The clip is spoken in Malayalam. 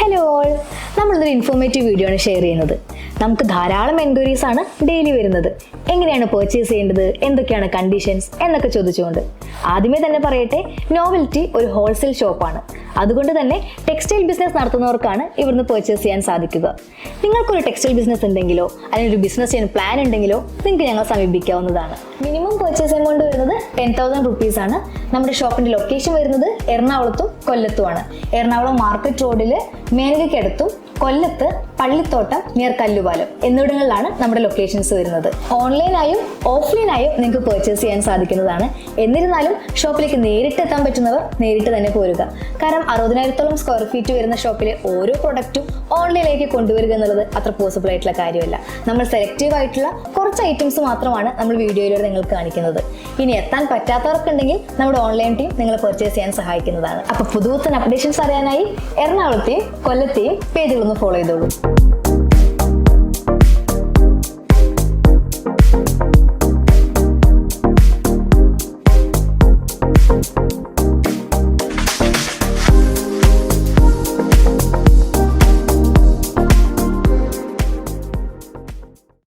ഹലോ ഓൾ, നമ്മളിതൊരു ഇൻഫോർമേറ്റീവ് വീഡിയോ ആണ് ഷെയർ ചെയ്യുന്നത്. നമുക്ക് ധാരാളം എൻക്വയറീസ് ആണ് ഡെയിലി വരുന്നത്. എങ്ങനെയാണ് പർച്ചേസ് ചെയ്യേണ്ടത്, എന്തൊക്കെയാണ് കണ്ടീഷൻസ് എന്നൊക്കെ ചോദിച്ചുകൊണ്ട്. ആദ്യമേ തന്നെ പറയട്ടെ, നോവൽറ്റി ഒരു ഹോൾസെയിൽ ഷോപ്പാണ്. അതുകൊണ്ട് തന്നെ ടെക്സ്റ്റൈൽ ബിസിനസ് നടത്തുന്നവർക്കാണ് ഇവിടുന്ന് പർച്ചേസ് ചെയ്യാൻ സാധിക്കുക. നിങ്ങൾക്കൊരു ടെക്സ്റ്റൈൽ ബിസിനസ് ഉണ്ടെങ്കിലോ അല്ലെങ്കിൽ ഒരു ബിസിനസ് ചെയ്യാൻ പ്ലാൻ ഉണ്ടെങ്കിലോ നിങ്ങൾക്ക് ഞങ്ങൾ സമീപിക്കാവുന്നതാണ്. മിനിമം പർച്ചേസ് എമൗണ്ട് വരുന്നത് 10,000 rupees ആണ്. നമ്മുടെ ഷോപ്പിന്റെ ലൊക്കേഷൻ വരുന്നത് എറണാകുളത്തും കൊല്ലത്തുമാണ്. എറണാകുളം മാർക്കറ്റ് റോഡിൽ മേനകയ്ക്കടുത്തും കൊല്ലത്ത് പള്ളിത്തോട്ടം നിയർ കല്ലുപാലം എന്നിവിടങ്ങളിലാണ് നമ്മുടെ ലൊക്കേഷൻസ് വരുന്നത്. ഓൺലൈനായും ഓഫ്ലൈനായും നിങ്ങൾക്ക് പർച്ചേസ് ചെയ്യാൻ സാധിക്കുന്നതാണ്. എന്നിരുന്നാലും ഷോപ്പിലേക്ക് നേരിട്ട് എത്താൻ പറ്റുന്നവർ നേരിട്ട് തന്നെ പോരുക. കാരണം 60,000-ഓളം സ്ക്വയർ ഫീറ്റ് വരുന്ന ഷോപ്പിലെ ഓരോ പ്രൊഡക്റ്റും ഓൺലൈനിലേക്ക് കൊണ്ടുവരിക എന്നുള്ളത് അത്ര പോസിബിൾ ആയിട്ടുള്ള കാര്യമല്ല. നമ്മൾ സെലക്റ്റീവ് ആയിട്ടുള്ള കുറച്ച് ഐറ്റംസ് മാത്രമാണ് നമ്മൾ വീഡിയോയിലൂടെ നിങ്ങൾക്ക് കാണിക്കുന്നത്. ഇനി എത്താൻ പറ്റാത്തവർക്കുണ്ടെങ്കിൽ നമ്മുടെ ഓൺലൈൻ ടീം നിങ്ങളെ പർച്ചേസ് ചെയ്യാൻ സഹായിക്കുന്നതാണ്. അപ്പോൾ പുതുപുത്തൻ അപ്ഡേഷൻസ് അറിയാനായി എറണാകുളത്തെയും കൊല്ലത്തെയും പേജുകളൊന്ന് ഫോളോ ചെയ്തോളൂ.